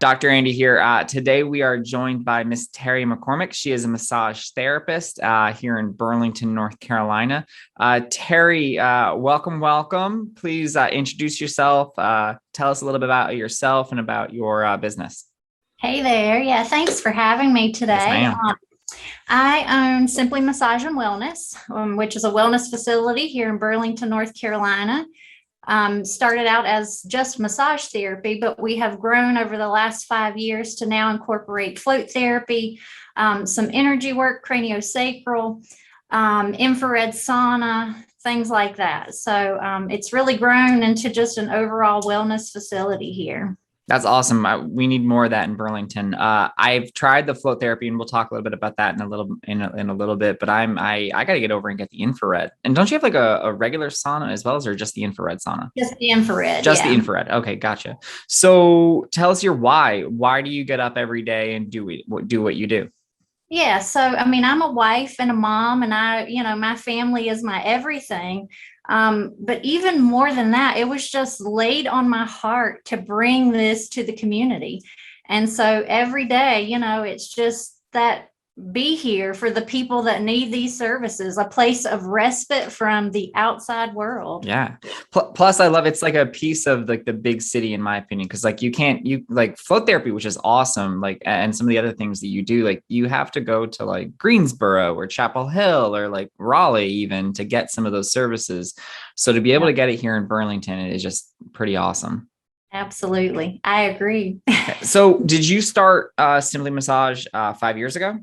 Dr. Andy here. Today we are joined by Miss Terri McCormack. She is a massage therapist here in Burlington, North Carolina. Terri, welcome. Please introduce yourself. Tell us a little bit about yourself and about your business. Hey there. Yeah, thanks for having me today. Yes, ma'am. I own Simply Massage and Wellness, which is a wellness facility here in Burlington, North Carolina. Started out as just massage therapy, but we have grown over the last 5 years to now incorporate float therapy, some energy work, craniosacral, infrared sauna, things like that. So it's really grown into just an overall wellness facility here. That's awesome. We need more of that in Burlington. I've tried the float therapy, and we'll talk a little bit about that in a little bit. But I got to get over and get the infrared. And don't you have like a regular sauna as well, or just the infrared sauna? Just the infrared. Just the infrared. Okay, gotcha. So tell us your why. Why do you get up every day and do what you do? Yeah. So, I mean, I'm a wife and a mom, and my family is my everything. But even more than that, it was just laid on my heart to bring this to the community. And so every day, it's just that be here for the people that need these services, a place of respite from the outside world. Yeah. Plus, I love it's like a piece of like the big city, in my opinion, because like you like float therapy, which is awesome. Like, and some of the other things that you do, like you have to go to like Greensboro or Chapel Hill or like Raleigh even to get some of those services. So to be able to get it here in Burlington is just pretty awesome. Absolutely. I agree. So did you start Simply Massage 5 years ago?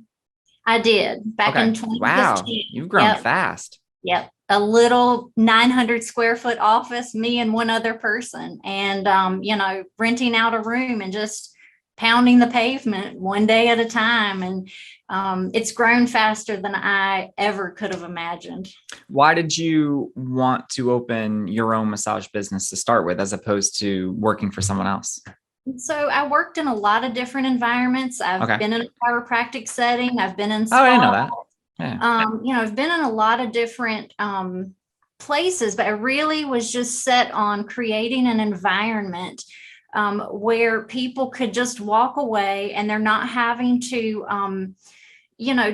I did back in 2015. Wow, you've grown fast. Yep. A little 900 square foot office, me and one other person, and, renting out a room and just pounding the pavement one day at a time. And it's grown faster than I ever could have imagined. Why did you want to open your own massage business to start with, as opposed to working for someone else? So I worked in a lot of different environments. I've been in a chiropractic setting. I've been in spa. Oh, I didn't know that. Yeah. I've been in a lot of different places, but I really was just set on creating an environment where people could just walk away and they're not having to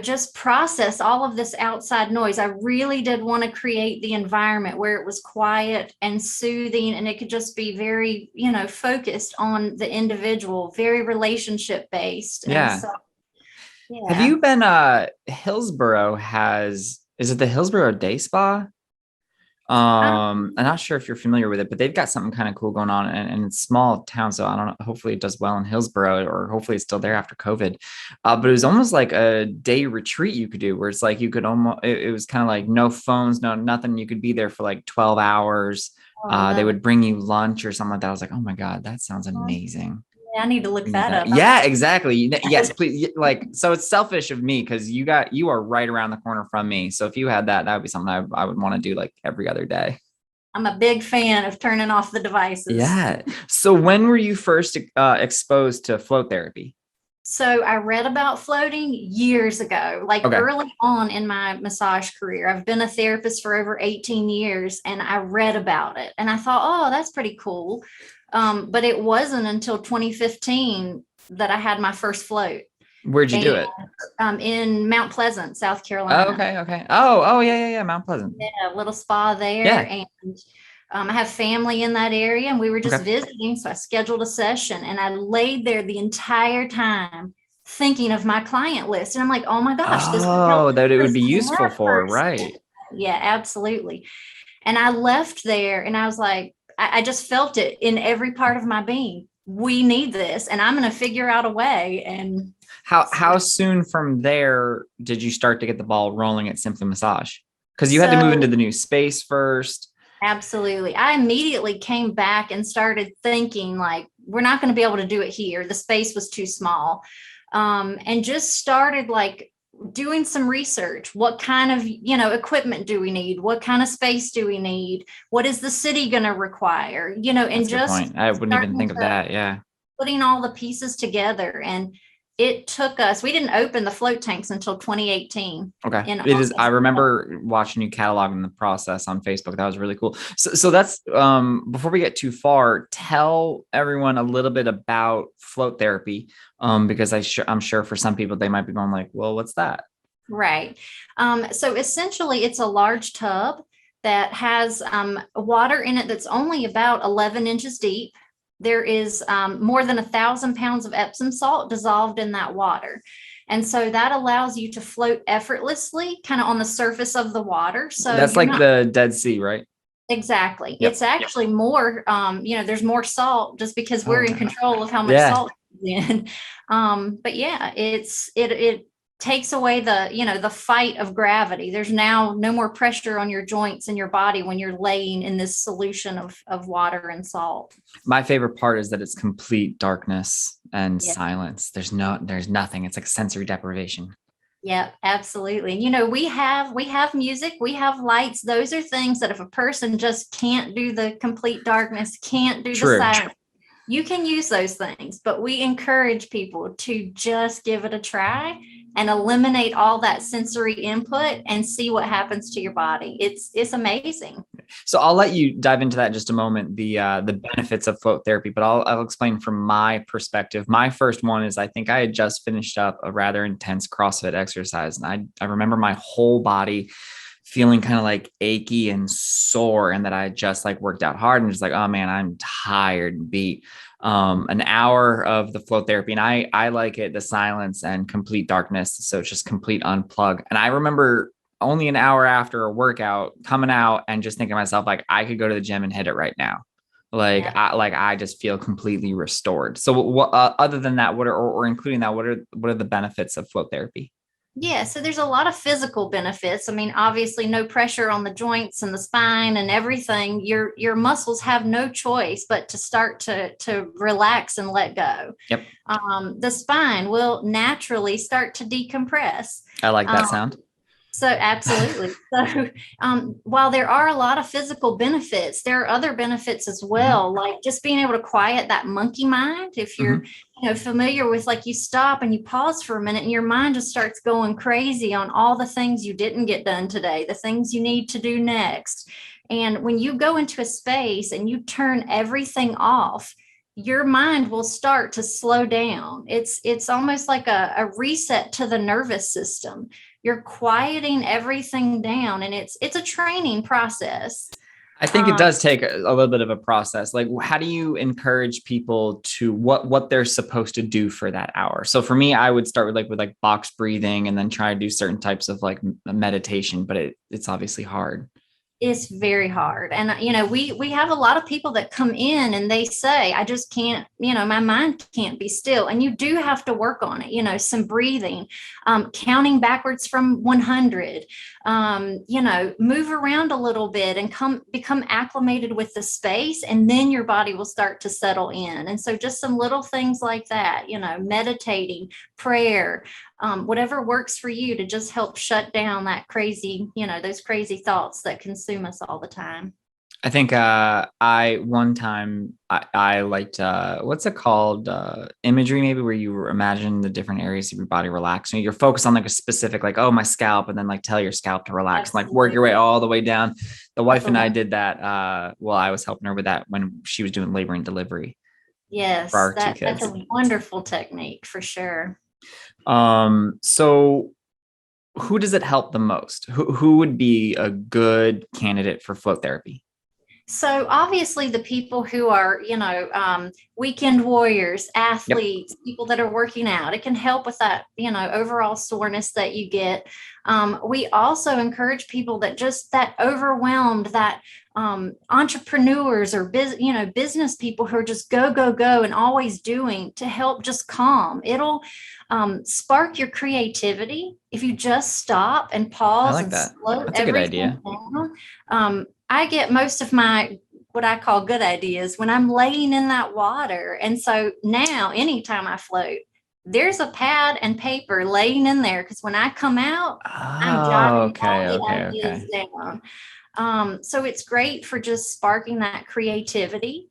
just process all of this outside noise. I really did want to create the environment where it was quiet and soothing, and it could just be very, focused on the individual, very relationship based. Yeah. And so, yeah. Have you been, Hillsborough is it the Hillsborough Day Spa? I'm not sure if you're familiar with it, but they've got something kind of cool going on, and it's a small town. So I don't know, hopefully it does well in Hillsborough, or hopefully it's still there after COVID. But it was almost like a day retreat you could do, where it's like, you could almost, it was kind of like no phones, no, nothing. You could be there for like 12 hours. They would bring you lunch or something like that. I was like, oh my God, that sounds amazing. I need to look that up. Yeah, exactly. Yes, please. Like, so it's selfish of me because you are right around the corner from me. So if you had that would be something I would want to do like every other day. I'm a big fan of turning off the devices. Yeah. So when were you first exposed to float therapy? So I read about floating years ago, early on in my massage career. I've been a therapist for over 18 years, and I read about it and I thought, oh, that's pretty cool. But it wasn't until 2015 that I had my first float. Where'd you do it? In Mount Pleasant, South Carolina. Oh, okay. Oh, yeah. Mount Pleasant. Yeah, a little spa there. Yeah. And I have family in that area, and we were just visiting. So I scheduled a session, and I laid there the entire time thinking of my client list. And I'm like, oh my gosh, that it would be useful for, right? Yeah, absolutely. And I left there, and I was like, I just felt it in every part of my being. We need this, and I'm going to figure out a way. And how soon from there did you start to get the ball rolling at Simply Massage? Because you had to move into the new space first. Absolutely. I immediately came back and started thinking like, we're not going to be able to do it here. The space was too small. And just started like doing some research. What kind of, equipment do we need? What kind of space do we need? What is the city going to require? And That's just, I wouldn't even think of that. Yeah. Putting all the pieces together. And it took us, we didn't open the float tanks until 2018. Okay. In It is. August. I remember watching you cataloging the process on Facebook. That was really cool. So that's, before we get too far, tell everyone a little bit about float therapy. Because I'm sure for some people, they might be going like, well, what's that? Right. So essentially it's a large tub that has water in it that's only about 11 inches deep. There is more than 1,000 pounds of Epsom salt dissolved in that water. And so that allows you to float effortlessly kind of on the surface of the water. So that's like the Dead Sea, right? Exactly. Yep. It's actually more, there's more salt just because we're in control of how much salt is in. But yeah, it takes away the fight of gravity. There's now no more pressure on your joints and your body when you're laying in this solution of water and salt. My favorite part is that it's complete darkness and silence. There's nothing. It's like sensory deprivation. Yeah, absolutely. And we have music, we have lights. Those are things that if a person just can't do the complete darkness, can't do the silence, you can use those things. But we encourage people to just give it a try and eliminate all that sensory input and see what happens to your body. It's amazing. So I'll let you dive into that in just a moment, the benefits of float therapy, but I'll explain from my perspective. My first one is, I think I had just finished up a rather intense CrossFit exercise, and I remember my whole body feeling kind of like achy and sore, and that I just like worked out hard and just like, oh man, I'm tired and beat. An hour of the float therapy, and I like it, the silence and complete darkness. So it's just complete unplug. And I remember only an hour after a workout coming out and just thinking to myself, like, I could go to the gym and hit it right now. I just feel completely restored. So what, other than that, or including that, what are the benefits of float therapy? Yeah, so there's a lot of physical benefits. I mean, obviously no pressure on the joints and the spine and everything. Your muscles have no choice but to start to relax and let go. Yep. The spine will naturally start to decompress. I like that sound. So absolutely. So while there are a lot of physical benefits, there are other benefits as well, like just being able to quiet that monkey mind. If you're familiar with, like, you stop and you pause for a minute and your mind just starts going crazy on all the things you didn't get done today, the things you need to do next. And when you go into a space and you turn everything off, your mind will start to slow down. It's almost like a reset to the nervous system. You're quieting everything down, and it's a training process. I think it does take a little bit of a process. Like, how do you encourage people to what they're supposed to do for that hour? So for me, I would start with box breathing and then try to do certain types of like meditation, but it's obviously hard. It's very hard. And, we have a lot of people that come in and they say, I just can't, my mind can't be still. And you do have to work on it, some breathing, counting backwards from 100, move around a little bit and become acclimated with the space. And then your body will start to settle in. And so just some little things like that, meditating, prayer, whatever works for you to just help shut down that crazy, those crazy thoughts that consume us all the time. I think one time I liked what's it called, imagery, maybe, where you imagine the different areas of your body relaxing. You're focused on like a specific, like, oh, my scalp, and then like tell your scalp to relax. Absolutely. And like work your way all the way down. The wife and I did that. I was helping her with that when she was doing labor and delivery. Yes, for our two kids. That's a wonderful technique for sure. So who does it help the most? Who would be a good candidate for float therapy? So obviously the people who are, weekend warriors, athletes, people that are working out, it can help with that, overall soreness that you get. We also encourage people that overwhelmed, that entrepreneurs or business people who are just go, go, go and always doing, to help just calm. It'll spark your creativity if you just stop and pause. I like and that. slow That's a good idea. Down. I get most of my, what I call good ideas, when I'm laying in that water. And so now anytime I float, there's a pad and paper laying in there, because when I come out, I'm jotting all the ideas down. So it's great for just sparking that creativity.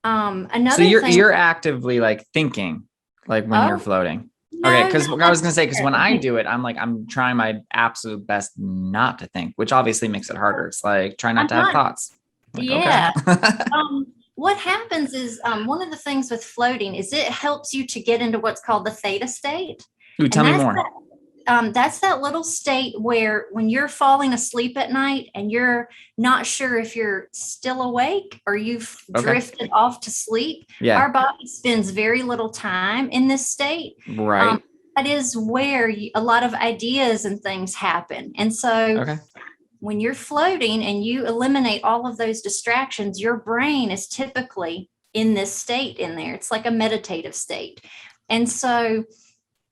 So you're actively like thinking, like when you're floating. Okay, No, because not I was gonna say, because when I necessarily. do it, I'm trying my absolute best not to think, which obviously makes it harder. It's like try not I'm to have not. thoughts. Like, okay. Yeah. What happens is one of the things with floating is it helps you to get into what's called the theta state. Ooh, And tell me more. that's that little state where when you're falling asleep at night and you're not sure if you're still awake or you've Okay. drifted off to sleep, Yeah. our body spends very little time in this state. Um, Right. that is where a lot of ideas and things happen. And so Okay. when you're floating and you eliminate all of those distractions, your brain is typically in this state in there. It's like a meditative state. And so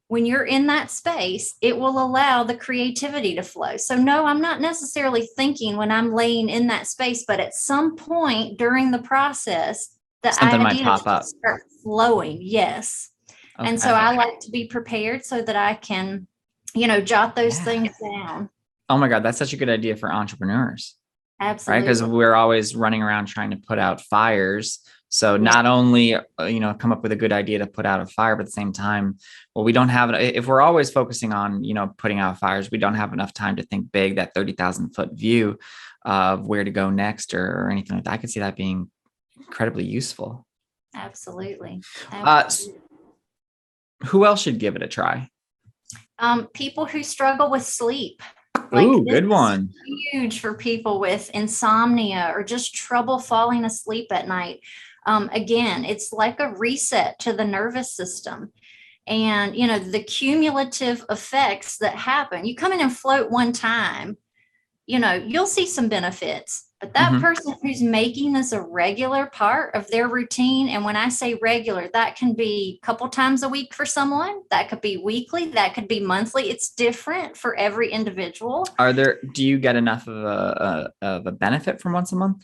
when you're in that space, it will allow the creativity to flow. So, no, I'm not necessarily thinking when I'm laying in that space, but at some point during the process, the Something might ideas pop up. just start flowing. Yes. And so Okay. I like to be prepared so that I can, jot those Yeah. things down. Oh my God, that's such a good idea for entrepreneurs, right? Because Absolutely. we're always running around trying to put out fires. So Yeah. not only, come up with a good idea to put out a fire, but at the same time, well, we don't have, if we're always focusing on, putting out fires, we don't have enough time to think big, that 30,000 foot view of where to go next or anything like that. I could see that being incredibly useful. Absolutely. Uh, Absolutely. who else should give it a try? People who struggle with sleep. Like Ooh, this good is one. huge for people with insomnia or just trouble falling asleep at night. Again, it's like a reset to the nervous system. And, the cumulative effects that happen. You come in and float one time, you'll see some benefits. But that Mhm. person who's making this a regular part of their routine, and when I say regular, that can be a couple times a week for someone, that could be weekly, that could be monthly. It's different for every individual. Do you get enough of a benefit from once a month?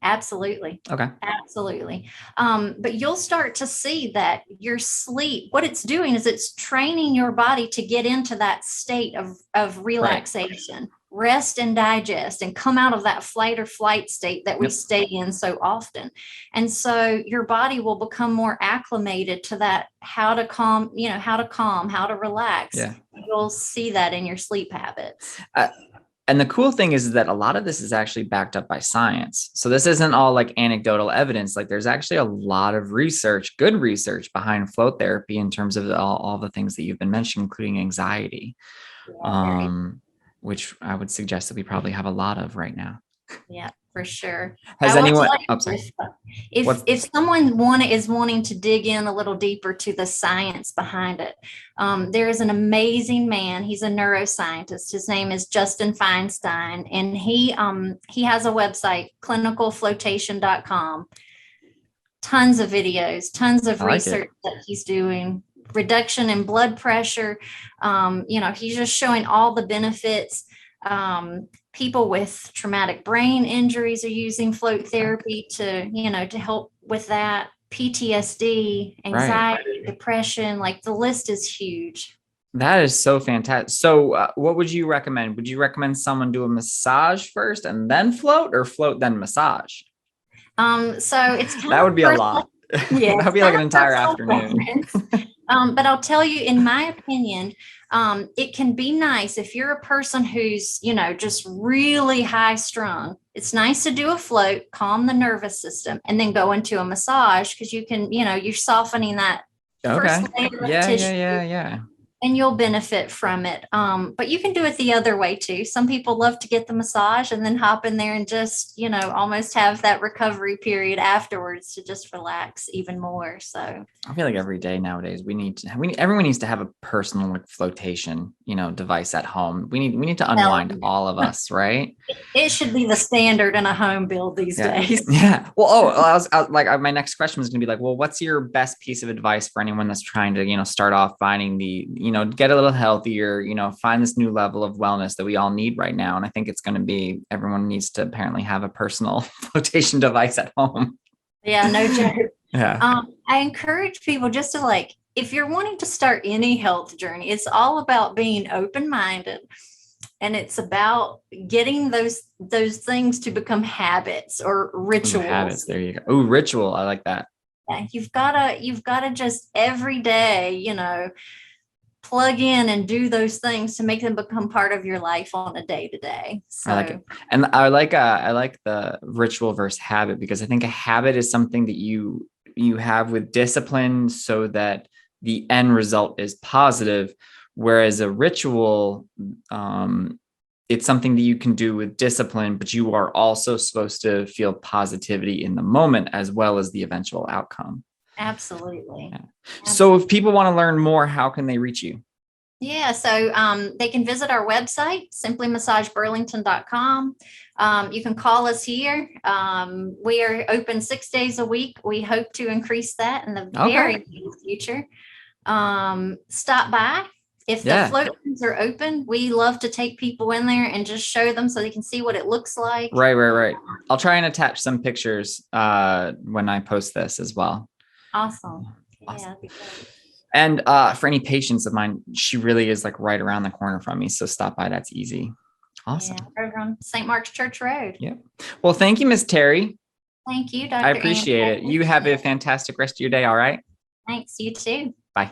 Absolutely. Okay. Absolutely. But you'll start to see that your sleep, what it's doing is it's training your body to get into that state of Right. relaxation, rest and digest, and come out of that flight or flight state that we Yep. stay in so often. And so your body will become more acclimated to that, how to calm, how to relax. Yeah. You'll see that in your sleep habits. And the cool thing is that a lot of this is actually backed up by science. So this isn't all like anecdotal evidence. Like there's actually a lot of research, good research behind float therapy in terms of all the things that you've been mentioning, including anxiety, Yeah, very. which I would suggest that we probably have a lot of right now. Yeah, for sure. I Has will anyone, tell oh, you sorry. if someone is wanting to dig in a little deeper to the science behind it, there is an amazing man. He's a neuroscientist. His name is Justin Feinstein, and he has a website, clinicalflotation.com. Tons of videos, tons of I like it. research that he's doing, reduction in blood pressure. He's just showing all the benefits. People with traumatic brain injuries are using float therapy to help with that. PTSD, Right. anxiety, depression, like the list is huge. That is so fantastic. So what would you recommend? Would you recommend someone do a massage first and then float, or float then massage? So it's kind That of would be a personal. lot. Yeah, That would it's be like kind an of entire personal afternoon. preference. But I'll tell you, in my opinion, it can be nice if you're a person who's, just really high strung. It's nice to do a float, calm the nervous system, and then go into a massage because you can, you're softening that first Okay. layer of Yeah, tissue, yeah, yeah, yeah. and you'll benefit from it. But you can do it the other way too. Some people love to get the massage and then hop in there and just, almost have that recovery period afterwards to just relax even more. So I feel like every day nowadays everyone needs to have a personal like flotation, device at home. We need to unwind, all of us, right? it should be the standard in a home build these Yeah. days. Yeah. Well, my next question was going to be like, well, what's your best piece of advice for anyone that's trying to, start off finding get a little healthier, find this new level of wellness that we all need right now. And I think it's going to be, everyone needs to apparently have a personal flotation device at home. Yeah, no joke. Yeah. I encourage people just to if you're wanting to start any health journey, it's all about being open-minded, and it's about getting those things to become habits or Ooh, rituals. habits. There you go. Oh, ritual. I like that. Yeah, you've gotta just every day, plug in and do those things to make them become part of your life on a day to day. So I like it. And I like the ritual versus habit, because I think a habit is something that you have with discipline so that the end result is positive. Whereas a ritual, it's something that you can do with discipline, but you are also supposed to feel positivity in the moment as well as the eventual outcome. Absolutely. Yeah. So if people want to learn more, how can they reach you? Yeah, so they can visit our website, simplymassageburlington.com. You can call us here. We are open 6 days a week. We hope to increase that in the very near future. Stop by. If the float rooms are open, we love to take people in there and just show them so they can see what it looks like. Right. I'll try and attach some pictures when I post this as well. Awesome. Yeah, that'd be great. And for any patients of mine, she really is like right around the corner from me. So stop by. That's easy. Awesome. Yeah, over on St. Mark's Church Road. Yeah. Well, thank you, Miss Terri. Thank you, Dr. I appreciate it. You have a fantastic rest of your day. All right. Thanks. You too. Bye.